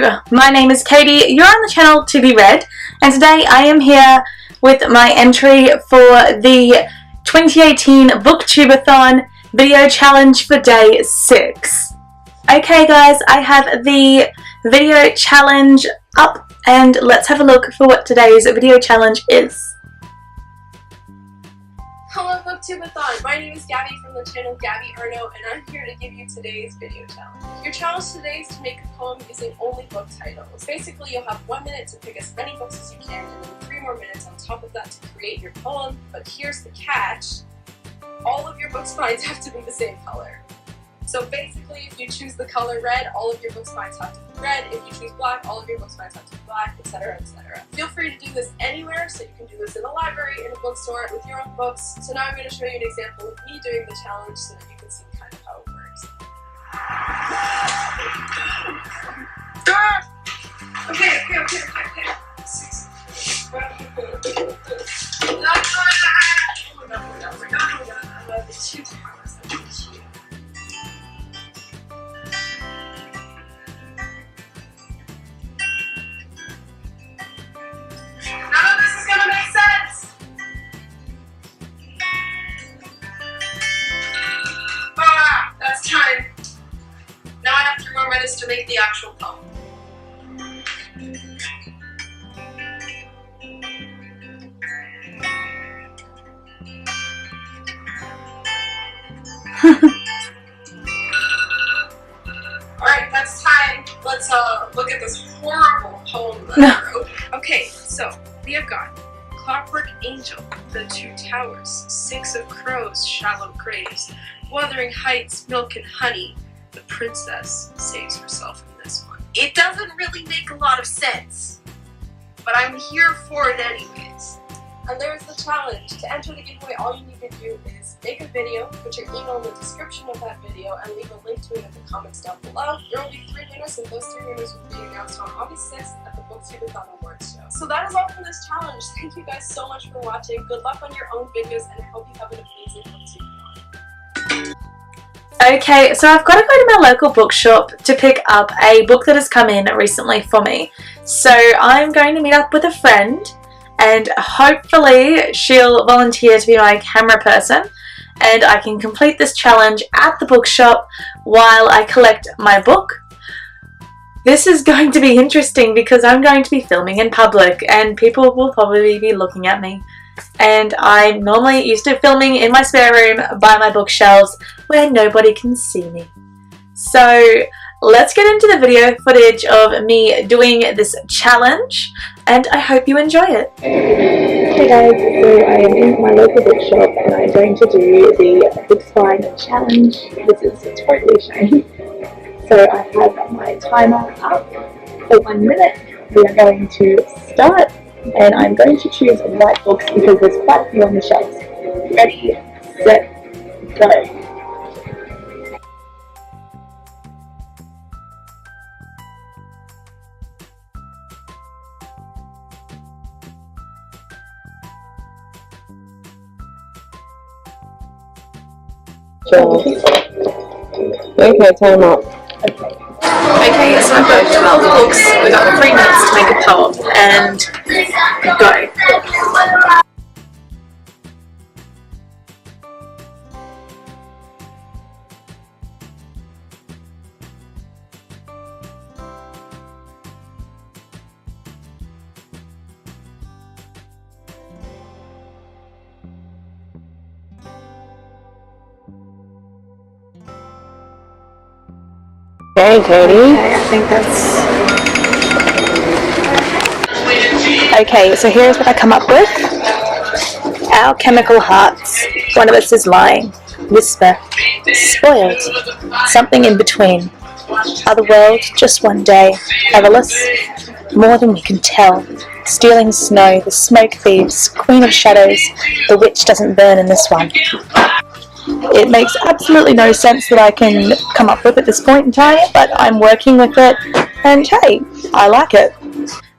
Hello, my name is Katie, you're on the channel To Be Read, and today I am here with my entry for the 2018 Booktubeathon video challenge for day 6. Okay guys, I have the video challenge up and let's have a look for what today's video challenge is. Hello Booktubeathon, my name is Gabby from the channel Gabby Arno, and I'm here to give you today's video challenge. Your challenge today is to make a poem using only book titles. Basically, you'll have 1 minute to pick as many books as you can, and then 3 more minutes on top of that to create your poem. But here's the catch, all of your book spines have to be the same color. So basically, if you choose the color red, all of your book spines have to be red. If you choose black, all of your book spines have to be black, etc., etc. Feel free to do this anywhere, so you can do this in a library, in a bookstore, with your own books. So now I'm going to show you an example of me doing the challenge so that you can see kind of how it works. Okay. Time. Now I have 3 more minutes to make the actual poem. Alright, that's time. Let's look at this horrible poem that I wrote. Okay, so we have got Clockwork Angel, The 2 Towers, 6 of Crows, Shallow Graves, Wuthering Heights, Milk and Honey. The princess saves herself in this one. It doesn't really make a lot of sense, but I'm here for it anyways. And there's the challenge. To enter the giveaway, all you need to do is make a video, put your email in the description of that video, and leave a link to it in the comments down below. There will be 3 winners, and those 3 winners will be announced on August 6th at the Booktubeathon Awards show. So that is all for this challenge. Thank you guys so much for watching. Good luck on your own videos, and I hope you have an amazing Booktubeathon. Okay, so I've got to go to my local bookshop to pick up a book that has come in recently for me. So I'm going to meet up with a friend and hopefully she'll volunteer to be my camera person and I can complete this challenge at the bookshop while I collect my book. This is going to be interesting because I'm going to be filming in public and people will probably be looking at me. And I'm normally used to filming in my spare room by my bookshelves where nobody can see me. So let's get into the video footage of me doing this challenge and I hope you enjoy it. Hey guys, so I am in my local bookshop and I'm going to do the Book Spine challenge. This is totally shiny. So I have my timer up for 1 minute. We are going to start. And I'm going to choose white books because there's quite a few on the shelves. Ready, set, go. Okay, time up. Okay, so I've got 12 books, we've got 3 minutes to make a poem, and go. Okay, Katie. Okay, I think that's... Okay, so here's what I come up with. Our chemical hearts. One of us is lying. Whisper. Spoiled. Something in between. Other world, just one day. Everless. More than we can tell. Stealing snow, the smoke thieves, queen of shadows. The witch doesn't burn in this one. It makes absolutely no sense that I can come up with at this point in time, but I'm working with it, and hey, I like it.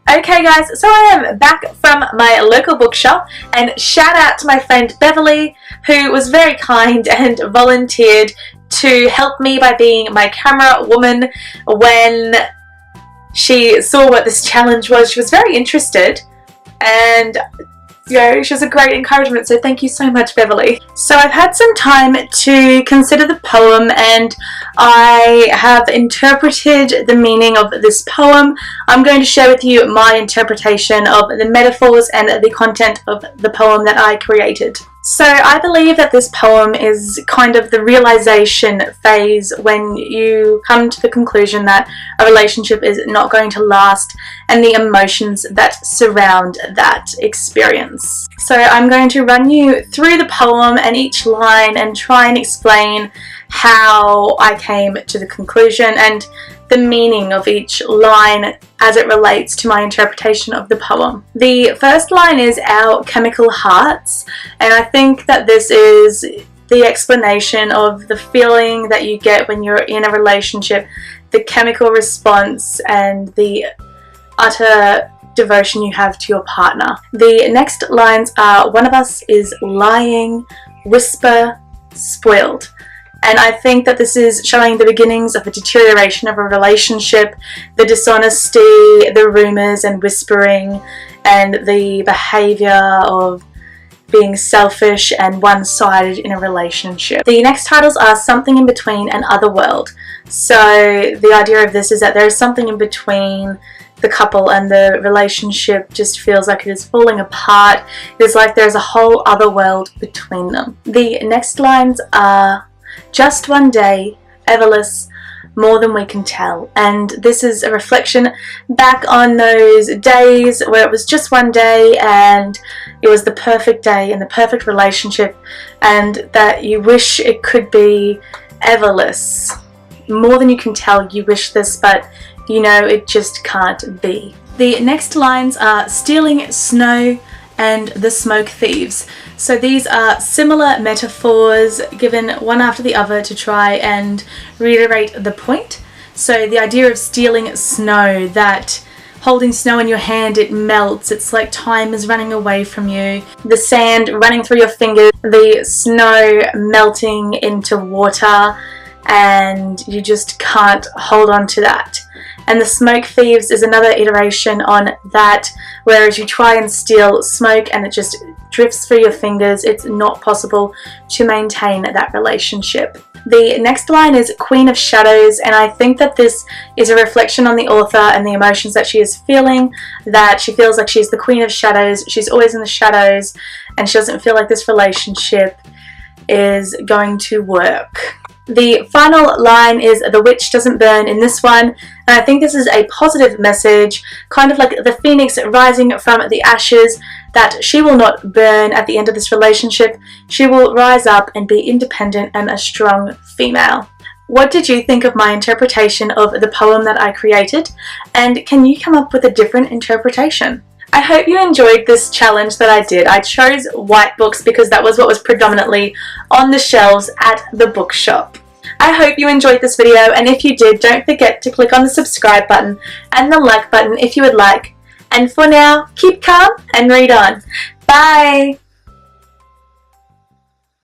Okay guys, so I am back from my local bookshop, and shout out to my friend Beverly, who was very kind and volunteered to help me by being my camera woman when she saw what this challenge was, she was very interested, and you know, she was a great encouragement, so thank you so much, Beverly. So I've had some time to consider the poem, and I have interpreted the meaning of this poem. I'm going to share with you my interpretation of the metaphors and the content of the poem that I created. So I believe that this poem is kind of the realization phase when you come to the conclusion that a relationship is not going to last, and the emotions that surround that experience. So I'm going to run you through the poem and each line and try and explain how I came to the conclusion and the meaning of each line as it relates to my interpretation of the poem. The first line is "our chemical hearts," and I think that this is the explanation of the feeling that you get when you're in a relationship, the chemical response and the utter devotion you have to your partner. The next lines are "one of us is lying, whisper, spoiled." And I think that this is showing the beginnings of the deterioration of a relationship, the dishonesty, the rumours and whispering, and the behaviour of being selfish and one-sided in a relationship. The next titles are "something in between" and "otherworld." So the idea of this is that there is something in between the couple and the relationship just feels like it is falling apart. It's like there's a whole other world between them. The next lines are "just one day, everless, more than we can tell." And this is a reflection back on those days where it was just one day and it was the perfect day and the perfect relationship, and that you wish it could be everless. More than you can tell, you wish this, but you know it just can't be. The next lines are "stealing snow" and "the smoke thieves." So these are similar metaphors given one after the other to try and reiterate the point. So the idea of stealing snow, that holding snow in your hand, it melts, it's like time is running away from you. The sand running through your fingers, the snow melting into water, and you just can't hold on to that. And the smoke thieves is another iteration on that, whereas you try and steal smoke and it just drifts through your fingers, it's not possible to maintain that relationship. The next line is "Queen of Shadows," and I think that this is a reflection on the author and the emotions that she is feeling, that she feels like she's the Queen of Shadows, she's always in the shadows, and she doesn't feel like this relationship is going to work. The final line is "the witch doesn't burn" in this one, and I think this is a positive message, kind of like the phoenix rising from the ashes, that she will not burn at the end of this relationship. She will rise up and be independent and a strong female. What did you think of my interpretation of the poem that I created? And can you come up with a different interpretation? I hope you enjoyed this challenge that I did. I chose white books because that was what was predominantly on the shelves at the bookshop. I hope you enjoyed this video, and if you did, don't forget to click on the subscribe button and the like button if you would like. And for now, keep calm and read on. Bye!